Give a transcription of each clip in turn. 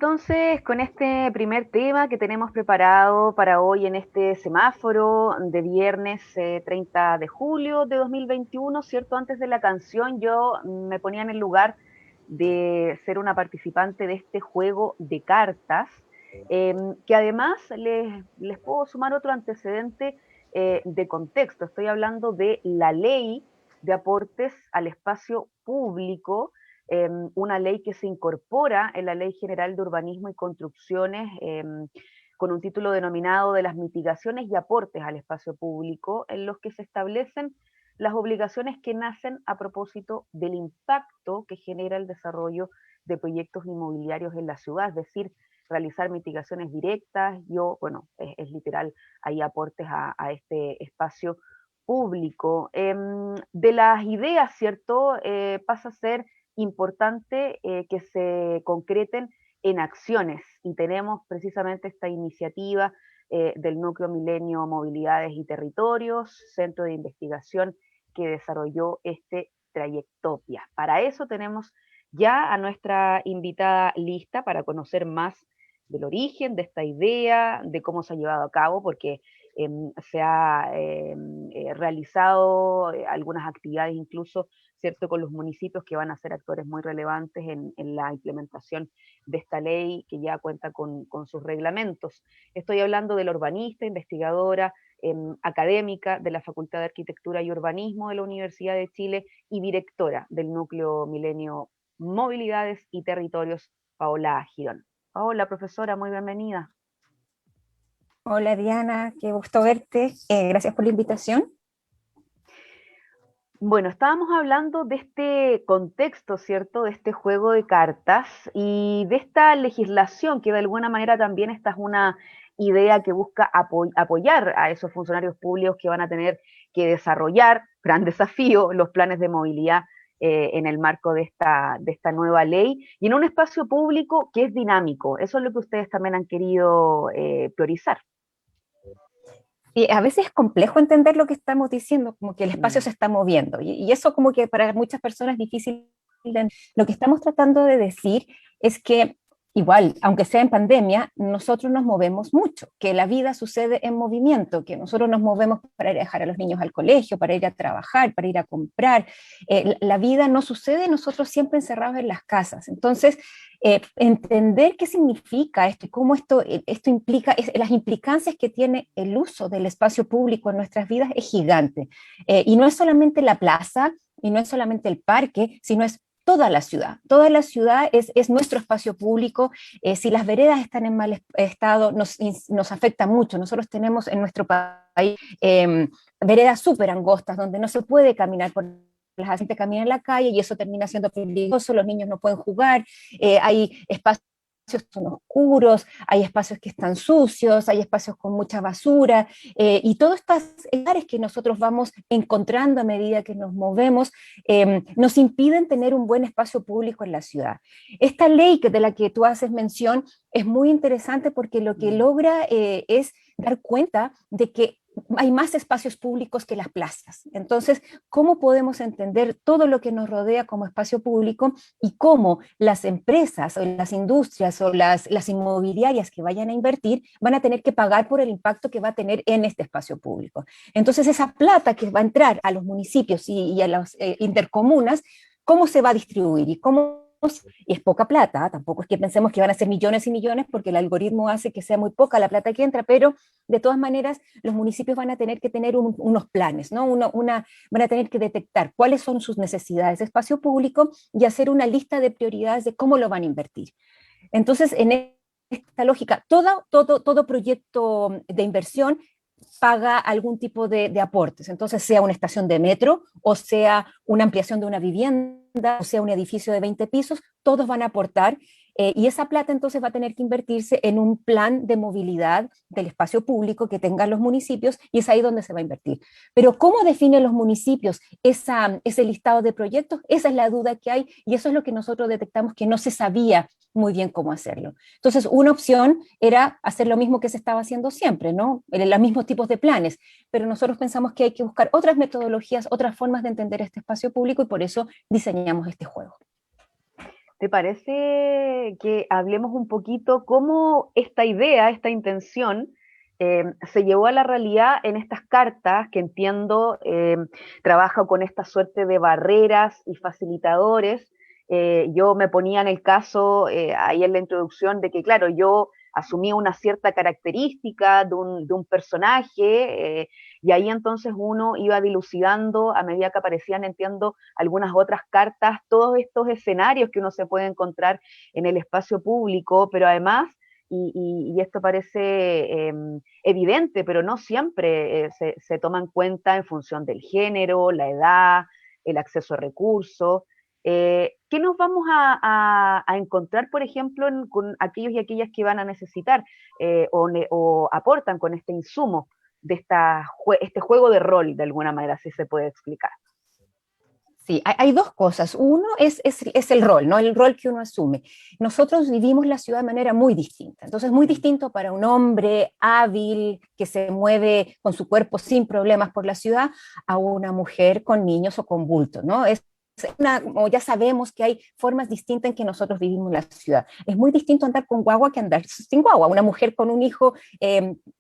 entonces con este primer tema que tenemos preparado para hoy en este semáforo de viernes 30 de julio de 2021, ¿cierto? Antes de la canción yo me ponía en el lugar de ser una participante de este juego de cartas, que además les puedo sumar otro antecedente de contexto. Estoy hablando de la ley de aportes al espacio público, una ley que se incorpora en la Ley General de Urbanismo y Construcciones, con un título denominado de las mitigaciones y aportes al espacio público, en los que se establecen las obligaciones que nacen a propósito del impacto que genera el desarrollo de proyectos inmobiliarios en la ciudad, es decir, realizar mitigaciones directas bueno, es literal, hay aportes a este espacio público. De las ideas, ¿cierto? Pasa a ser importante que se concreten en acciones y tenemos precisamente esta iniciativa del Núcleo Milenio Movilidades y Territorios, centro de investigación que desarrolló este Trayectopia. Para eso tenemos ya a nuestra invitada lista para conocer más del origen de esta idea, de cómo se ha llevado a cabo, porque se ha realizado algunas actividades incluso, ¿cierto?, con los municipios que van a ser actores muy relevantes en la implementación de esta ley que ya cuenta con sus reglamentos. Estoy hablando de la urbanista, investigadora, académica de la Facultad de Arquitectura y Urbanismo de la Universidad de Chile y directora del Núcleo Milenio Movilidades y Territorios, Paola Girón. Paola, profesora, muy bienvenida. Hola Diana, qué gusto verte. Gracias por la invitación. Bueno, estábamos hablando de este contexto, ¿cierto? De este juego de cartas y de esta legislación que de alguna manera también esta es una idea que busca apoyar a esos funcionarios públicos que van a tener que desarrollar, gran desafío, los planes de movilidad en el marco de esta nueva ley y en un espacio público que es dinámico. Eso es lo que ustedes también han querido priorizar. Y a veces es complejo entender lo que estamos diciendo, como que el espacio se está moviendo, y eso como que para muchas personas es difícil. Lo que estamos tratando de decir es que igual, aunque sea en pandemia, nosotros nos movemos mucho, que la vida sucede en movimiento, que nosotros nos movemos para ir a dejar a los niños al colegio, para ir a trabajar, para ir a comprar. La vida no sucede nosotros siempre encerrados en las casas. Entonces, entender qué significa esto y cómo esto implica, las implicancias que tiene el uso del espacio público en nuestras vidas es gigante. Y no es solamente la plaza, y no es solamente el parque, sino es toda la ciudad. Toda la ciudad es nuestro espacio público. Si las veredas están en mal estado, nos afecta mucho. Nosotros tenemos en nuestro país veredas súper angostas donde no se puede caminar por la gente camina en la calle y eso termina siendo peligroso, los niños no pueden jugar, hay espacios son oscuros, hay espacios que están sucios, hay espacios con mucha basura, y todos estos lugares que nosotros vamos encontrando a medida que nos movemos, nos impiden tener un buen espacio público en la ciudad. Esta ley de la que tú haces mención es muy interesante porque lo que logra es dar cuenta de que hay más espacios públicos que las plazas. Entonces, ¿cómo podemos entender todo lo que nos rodea como espacio público y cómo las empresas o las industrias o las inmobiliarias que vayan a invertir van a tener que pagar por el impacto que va a tener en este espacio público? Entonces, esa plata que va a entrar a los municipios y a las intercomunas, ¿cómo se va a distribuir y cómo? Y es poca plata, tampoco es que pensemos que van a ser millones y millones porque el algoritmo hace que sea muy poca la plata que entra, pero de todas maneras los municipios van a tener que tener unos planes, ¿no? Van a tener que detectar cuáles son sus necesidades de espacio público y hacer una lista de prioridades de cómo lo van a invertir. Entonces, en esta lógica, todo proyecto de inversión paga algún tipo de aportes, entonces sea una estación de metro o sea una ampliación de una vivienda o sea un edificio de 20 pisos, todos van a aportar y esa plata entonces va a tener que invertirse en un plan de movilidad del espacio público que tengan los municipios y es ahí donde se va a invertir. Pero ¿cómo definen los municipios ese listado de proyectos? Esa es la duda que hay y eso es lo que nosotros detectamos que no se sabía muy bien cómo hacerlo. Entonces, una opción era hacer lo mismo que se estaba haciendo siempre, ¿no? Los mismos tipos de planes, pero nosotros pensamos que hay que buscar otras metodologías, otras formas de entender este espacio público y por eso diseñamos este juego. ¿Te parece que hablemos un poquito cómo esta idea, esta intención, se llevó a la realidad en estas cartas que entiendo trabaja con esta suerte de barreras y facilitadores? Yo me ponía en el caso, ahí en la introducción, de que, claro, yo asumí una cierta característica de un personaje, y ahí entonces uno iba dilucidando a medida que aparecían, entiendo, algunas otras cartas, todos estos escenarios que uno se puede encontrar en el espacio público, pero además, y esto parece evidente, pero no siempre se toma en cuenta en función del género, la edad, el acceso a recursos. ¿Qué nos vamos a encontrar, por ejemplo, con aquellos y aquellas que van a necesitar o aportan con este insumo de este juego de rol, de alguna manera, si se puede explicar? Sí, hay dos cosas. Uno es el rol, ¿no? El rol que uno asume. Nosotros vivimos la ciudad de manera muy distinta. Entonces, muy distinto para un hombre hábil que se mueve con su cuerpo sin problemas por la ciudad a una mujer con niños o con bultos, ¿no? Como ya sabemos que hay formas distintas en que nosotros vivimos la ciudad. Es muy distinto andar con guagua que andar sin guagua. Una mujer con un hijo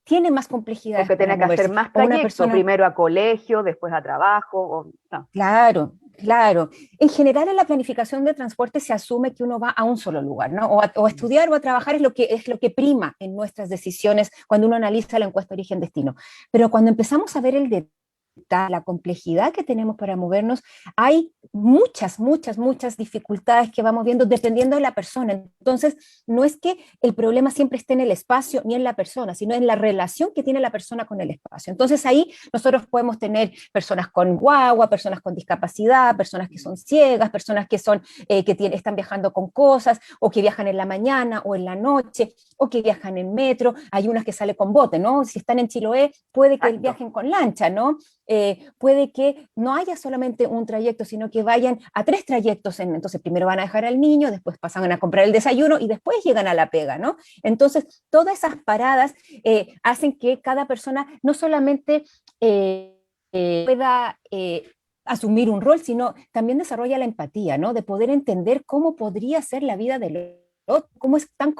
tiene más complejidades Porque para tiene que hacer moverse. más O una trayecto, persona. primero a colegio, después a trabajo. No. Claro, claro. En general, en la planificación de transporte se asume que uno va a un solo lugar, ¿no? O a estudiar o a trabajar es lo que prima en nuestras decisiones cuando uno analiza la encuesta origen-destino. Pero cuando empezamos a ver el detalle, la complejidad que tenemos para movernos, hay muchas, muchas, muchas dificultades que vamos viendo dependiendo de la persona. Entonces, no es que el problema siempre esté en el espacio ni en la persona, sino en la relación que tiene la persona con el espacio. Entonces, ahí nosotros podemos tener personas con guagua, personas con discapacidad, personas que son ciegas, personas que están viajando con cosas, o que viajan en la mañana o en la noche, o que viajan en metro. Hay unas que salen con bote, ¿no? Si están en Chiloé, puede que Exacto. viajen con lancha, ¿no? Puede que no haya solamente un trayecto, sino que vayan a 3 trayectos. Entonces, primero van a dejar al niño, después pasan a comprar el desayuno y después llegan a la pega, ¿no? Entonces, todas esas paradas hacen que cada persona no solamente pueda asumir un rol, sino también desarrolla la empatía, ¿no? De poder entender cómo podría ser la vida del otro, cómo es tan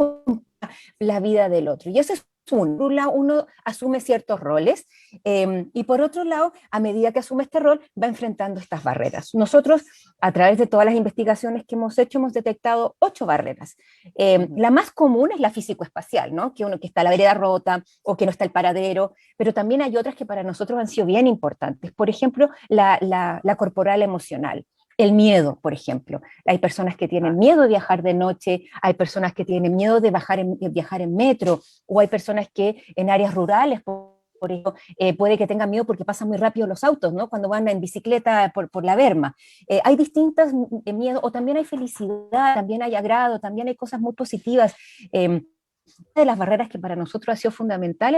la vida del otro. Y eso es uno. Por un lado, uno asume ciertos roles y por otro lado, a medida que asume este rol, va enfrentando estas barreras. Nosotros, a través de todas las investigaciones que hemos hecho, hemos detectado 8 barreras. La más común es la físico-espacial, ¿no? Que está la vereda rota o que no está el paradero, pero también hay otras que para nosotros han sido bien importantes. Por ejemplo, la corporal emocional. El miedo, por ejemplo. Hay personas que tienen miedo de viajar de noche, hay personas que tienen miedo de viajar en metro, o hay personas que en áreas rurales, por ejemplo, puede que tengan miedo porque pasan muy rápido los autos, ¿no? Cuando van en bicicleta por la berma. Hay distintas miedos, o también hay felicidad, también hay agrado, también hay cosas muy positivas. Una de las barreras que para nosotros ha sido fundamental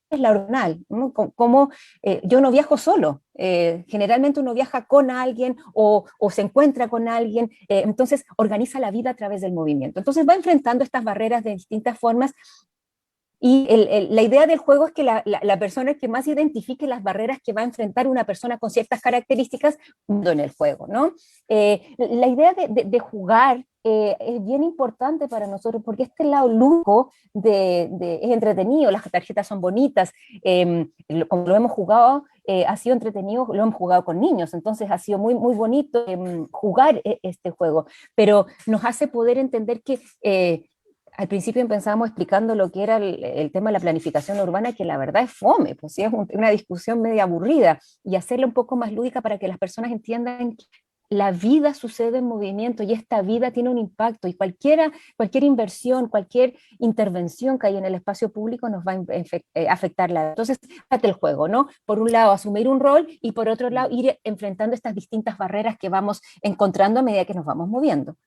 es la hormonal, ¿no? Como yo no viajo solo, generalmente uno viaja con alguien o se encuentra con alguien, entonces organiza la vida a través del movimiento. Entonces va enfrentando estas barreras de distintas formas y la idea del juego es que la persona que más identifique las barreras que va a enfrentar una persona con ciertas características en el juego, ¿no? La idea de jugar es bien importante para nosotros porque este lado lúdico es entretenido, las tarjetas son bonitas, como lo hemos jugado, ha sido entretenido, lo hemos jugado con niños, entonces ha sido muy, muy bonito jugar este juego, pero nos hace poder entender que al principio pensábamos explicando lo que era el tema de la planificación urbana, que la verdad es fome, pues sí, es una discusión media aburrida, y hacerla un poco más lúdica para que las personas entiendan que la vida sucede en movimiento y esta vida tiene un impacto y cualquier inversión, cualquier intervención que hay en el espacio público nos va a afectar la. Entonces, fíjate el juego, ¿no? Por un lado, asumir un rol y por otro lado, ir enfrentando estas distintas barreras que vamos encontrando a medida que nos vamos moviendo.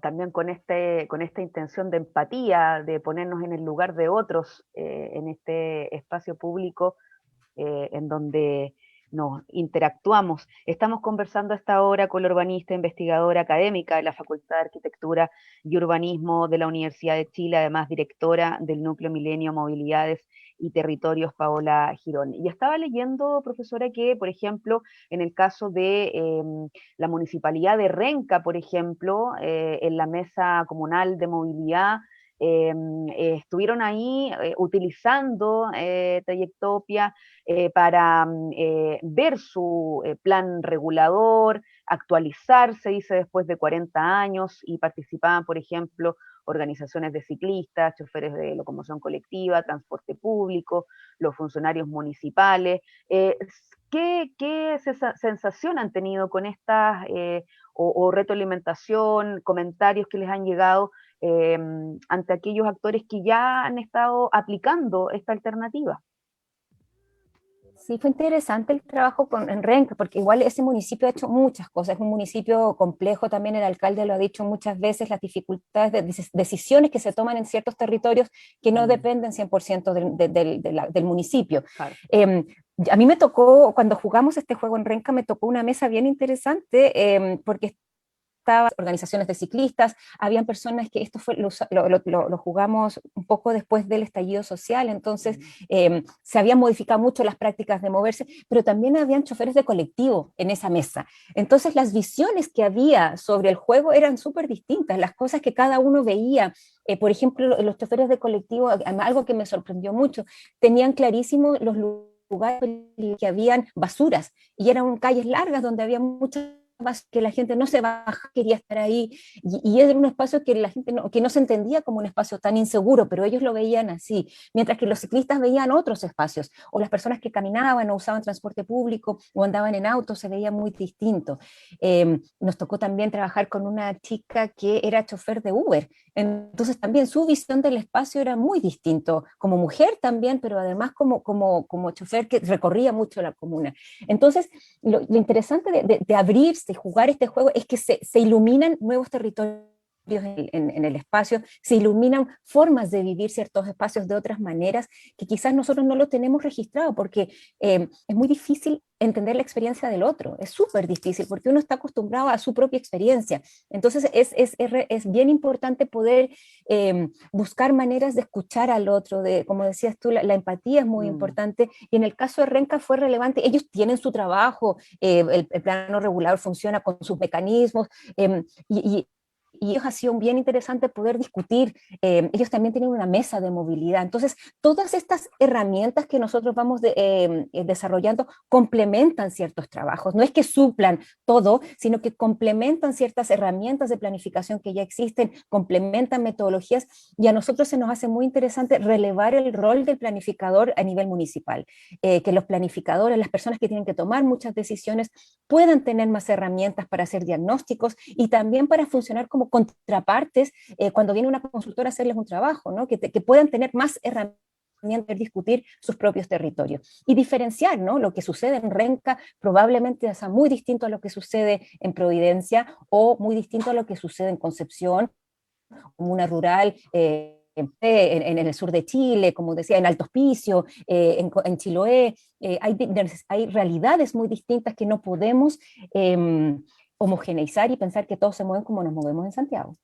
También con esta intención de empatía, de ponernos en el lugar de otros en este espacio público, en donde nos interactuamos. Estamos conversando a esta hora con la urbanista, investigadora académica de la Facultad de Arquitectura y Urbanismo de la Universidad de Chile, además directora del Núcleo Milenio Movilidades y Territorios, Paola Girón. Y estaba leyendo, profesora, que, por ejemplo, en el caso de la Municipalidad de Renca, por ejemplo, en la Mesa Comunal de Movilidad, estuvieron ahí utilizando Trayectopia para ver su plan regulador, actualizarse, dice, después de 40 años, y participaban, por ejemplo, organizaciones de ciclistas, choferes de locomoción colectiva, transporte público, los funcionarios municipales. ¿Qué sensación han tenido con estas o retroalimentación, comentarios que les han llegado ante aquellos actores que ya han estado aplicando esta alternativa? Sí, fue interesante el trabajo en Renca, porque igual ese municipio ha hecho muchas cosas, es un municipio complejo, también el alcalde lo ha dicho muchas veces, las dificultades de decisiones que se toman en ciertos territorios que no dependen 100% del municipio. Claro. A mí me tocó, cuando jugamos este juego en Renca, me tocó una mesa bien interesante, porque estaban organizaciones de ciclistas, habían personas que esto fue, lo jugamos un poco después del estallido social, entonces se habían modificado mucho las prácticas de moverse, pero también habían choferes de colectivo en esa mesa. Entonces las visiones que había sobre el juego eran súper distintas, las cosas que cada uno veía. Por ejemplo, los choferes de colectivo, algo que me sorprendió mucho, tenían clarísimo los lugares que habían basuras y eran calles largas donde había muchas que la gente no se baja, quería estar ahí, y era un espacio que la gente que no se entendía como un espacio tan inseguro, pero ellos lo veían así, mientras que los ciclistas veían otros espacios, o las personas que caminaban o usaban transporte público o andaban en auto, se veía muy distinto. Nos tocó también trabajar con una chica que era chofer de Uber, entonces también su visión del espacio era muy distinto, como mujer también, pero además como chofer que recorría mucho la comuna. Entonces, lo interesante de abrirse y jugar este juego es que se iluminan nuevos territorios en el espacio, se iluminan formas de vivir ciertos espacios de otras maneras que quizás nosotros no lo tenemos registrado, porque es muy difícil entender la experiencia del otro, es súper difícil, porque uno está acostumbrado a su propia experiencia. Entonces es bien importante poder buscar maneras de escuchar al otro, como decías tú, la empatía es muy importante, y en el caso de Renca fue relevante, ellos tienen su trabajo, el plano regulador funciona con sus mecanismos, y ellos ha sido bien interesante poder discutir, ellos también tienen una mesa de movilidad, entonces todas estas herramientas que nosotros vamos desarrollando complementan ciertos trabajos, no es que suplan todo, sino que complementan ciertas herramientas de planificación que ya existen, complementan metodologías, y a nosotros se nos hace muy interesante relevar el rol del planificador a nivel municipal, que los planificadores, las personas que tienen que tomar muchas decisiones, puedan tener más herramientas para hacer diagnósticos y también para funcionar como contrapartes cuando viene una consultora a hacerles un trabajo, ¿no? Que puedan tener más herramientas de discutir sus propios territorios y diferenciar, ¿no? Lo que sucede en Renca probablemente sea muy distinto a lo que sucede en Providencia o muy distinto a lo que sucede en Concepción, comuna rural, en el sur de Chile, como decía, en Alto Hospicio, en Chiloé, hay realidades muy distintas que no podemos homogeneizar y pensar que todos se mueven como nos movemos en Santiago.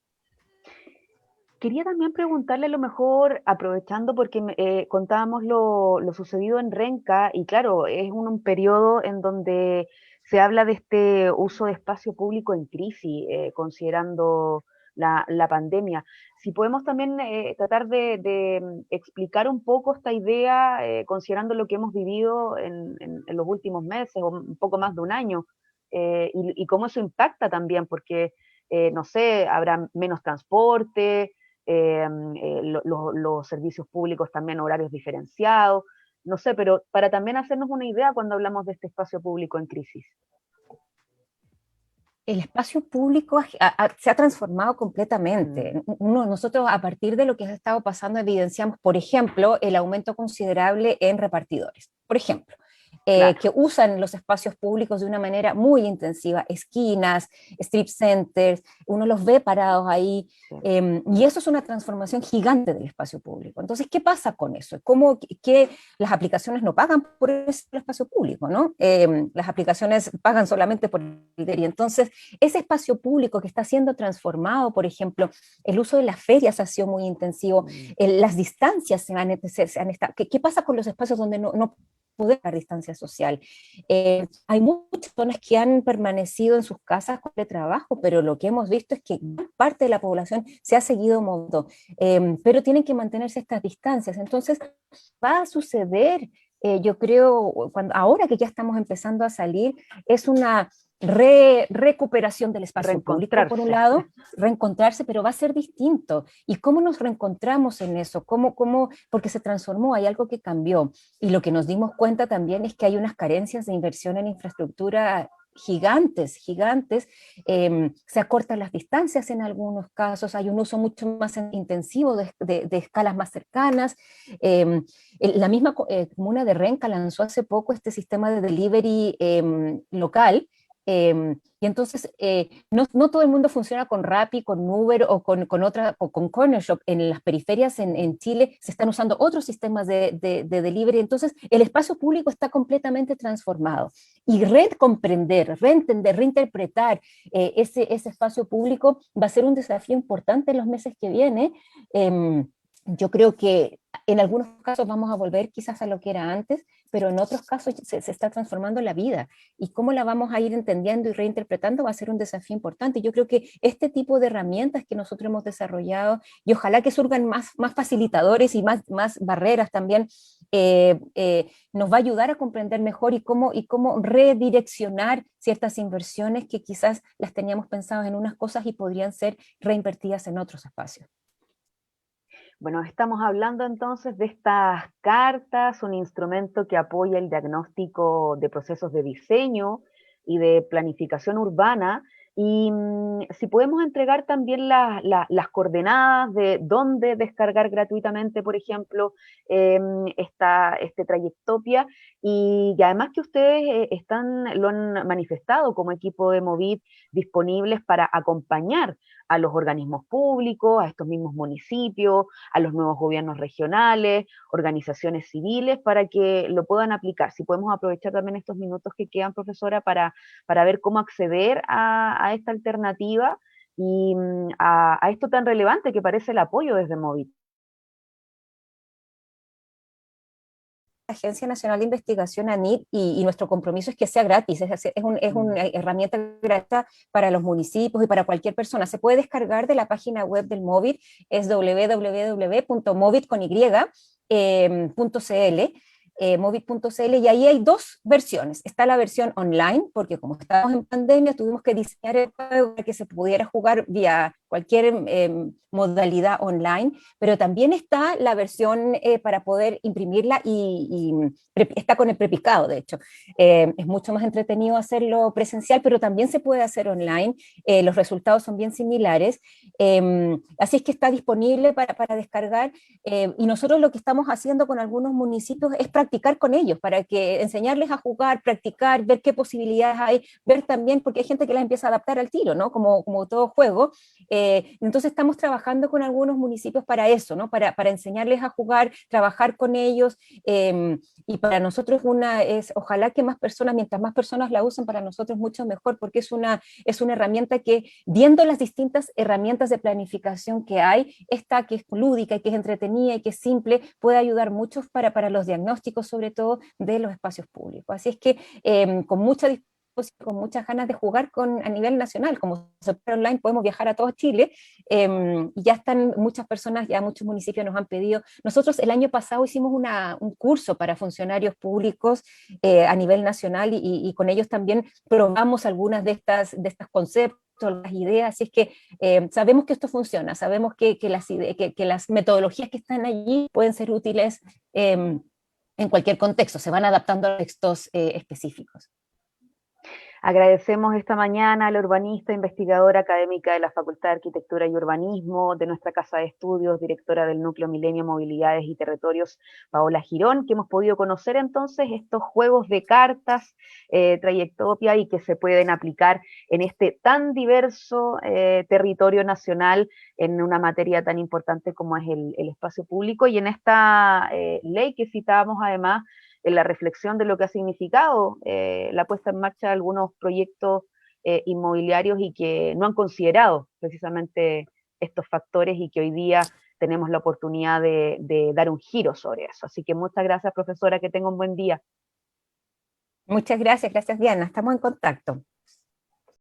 Quería también preguntarle a lo mejor, aprovechando porque contábamos lo sucedido en Renca, y claro, es un periodo en donde se habla de este uso de espacio público en crisis, considerando la pandemia. Si podemos también tratar de explicar un poco esta idea, considerando lo que hemos vivido en los últimos meses, o un poco más de un año, y cómo eso impacta también, porque, no sé, habrá menos transporte, los servicios públicos también horarios diferenciados, no sé, pero para también hacernos una idea cuando hablamos de este espacio público en crisis. El espacio público se ha transformado completamente. Nosotros a partir de lo que ha estado pasando evidenciamos, por ejemplo, el aumento considerable en repartidores. Por ejemplo, Claro. que usan los espacios públicos de una manera muy intensiva, esquinas, strip centers, uno los ve parados ahí, Sí. y eso es una transformación gigante del espacio público. Entonces, ¿qué pasa con eso? ¿Cómo que las aplicaciones no pagan por ese espacio público, ¿no? Las aplicaciones pagan solamente por el y entonces ese espacio público que está siendo transformado, por ejemplo, el uso de las ferias ha sido muy intensivo, Mm. las distancias se han estado. ¿Qué pasa con los espacios donde no poder la distancia social? Hay muchas personas que han permanecido en sus casas con el trabajo, pero lo que hemos visto es que gran parte de la población se ha seguido moviendo, pero tienen que mantenerse estas distancias. Entonces, va a suceder, yo creo, ahora que ya estamos empezando a salir, es una recuperación del espacio público, por un Reencontrarse. lado, reencontrarse, pero va a ser distinto. ¿Y cómo nos reencontramos en eso? Porque se transformó, hay algo que cambió. Y lo que nos dimos cuenta también es que hay unas carencias de inversión en infraestructura gigantes, gigantes, se acortan las distancias en algunos casos, hay un uso mucho más intensivo de escalas más cercanas. Eh, la misma comuna de Renca lanzó hace poco este sistema de delivery local, y entonces no todo el mundo funciona con Rappi, con Uber o con Corner Shop. En las periferias en Chile se están usando otros sistemas de delivery. Entonces el espacio público está completamente transformado. Y recomprender, reentender, reinterpretar ese espacio público va a ser un desafío importante en los meses que vienen. Yo creo que en algunos casos vamos a volver quizás a lo que era antes, pero en otros casos se está transformando la vida, y cómo la vamos a ir entendiendo y reinterpretando va a ser un desafío importante. Yo creo que este tipo de herramientas que nosotros hemos desarrollado, y ojalá que surgan más facilitadores y más barreras también, nos va a ayudar a comprender mejor y cómo redireccionar ciertas inversiones que quizás las teníamos pensadas en unas cosas y podrían ser reinvertidas en otros espacios. Bueno, estamos hablando entonces de estas cartas, un instrumento que apoya el diagnóstico de procesos de diseño y de planificación urbana. Y si podemos entregar también las coordenadas de dónde descargar gratuitamente, por ejemplo, este Trayectopia, y además que ustedes lo han manifestado como equipo de Movit disponibles para acompañar a los organismos públicos, a estos mismos municipios, a los nuevos gobiernos regionales, organizaciones civiles, para que lo puedan aplicar. Si podemos aprovechar también estos minutos que quedan, profesora, para ver cómo acceder a esta alternativa y a esto tan relevante que parece el apoyo desde Movit. Agencia Nacional de Investigación, ANID, y nuestro compromiso es que sea gratis, es Mm. una herramienta gratuita para los municipios y para cualquier persona. Se puede descargar de la página web del Movit, es www.movit.cl, movit.cl, y ahí hay dos versiones. Está la versión online, porque como estábamos en pandemia, tuvimos que diseñar el juego para que se pudiera jugar vía cualquier modalidad online, pero también está la versión para poder imprimirla y está con el prepicado, de hecho. Es mucho más entretenido hacerlo presencial, pero también se puede hacer online. Los resultados son bien similares. Así es que está disponible para descargar, y nosotros lo que estamos haciendo con algunos municipios es practicar con ellos, para que enseñarles a jugar, practicar, ver qué posibilidades hay, ver también, porque hay gente que las empieza a adaptar al tiro, ¿no? Como todo juego. Entonces estamos trabajando con algunos municipios para eso, ¿no? Para enseñarles a jugar, trabajar con ellos, y para nosotros ojalá que más personas, mientras más personas la usen, para nosotros mucho mejor, porque es una herramienta que, viendo las distintas herramientas de planificación que hay, esta que es lúdica y que es entretenida y que es simple, puede ayudar mucho para los diagnósticos, sobre todo de los espacios públicos. Así es que con muchas ganas de jugar a nivel nacional, como se puede online, podemos viajar a todo Chile, y ya están muchas personas, ya muchos municipios nos han pedido. Nosotros el año pasado hicimos un curso para funcionarios públicos a nivel nacional, y con ellos también probamos algunas de estas conceptos, las ideas. Así es que sabemos que esto funciona, sabemos que las metodologías que están allí pueden ser útiles en cualquier contexto, se van adaptando a textos específicos. Agradecemos esta mañana a la urbanista, investigadora académica de la Facultad de Arquitectura y Urbanismo, de nuestra Casa de Estudios, directora del Núcleo Milenio, Movilidades y Territorios, Paola Girón, que hemos podido conocer entonces estos juegos de cartas, trayectoria y que se pueden aplicar en este tan diverso territorio nacional en una materia tan importante como es el espacio público y en esta ley que citábamos además en la reflexión de lo que ha significado la puesta en marcha de algunos proyectos inmobiliarios y que no han considerado precisamente estos factores y que hoy día tenemos la oportunidad de dar un giro sobre eso. Así que muchas gracias, profesora, que tenga un buen día. Muchas gracias, gracias Diana, estamos en contacto.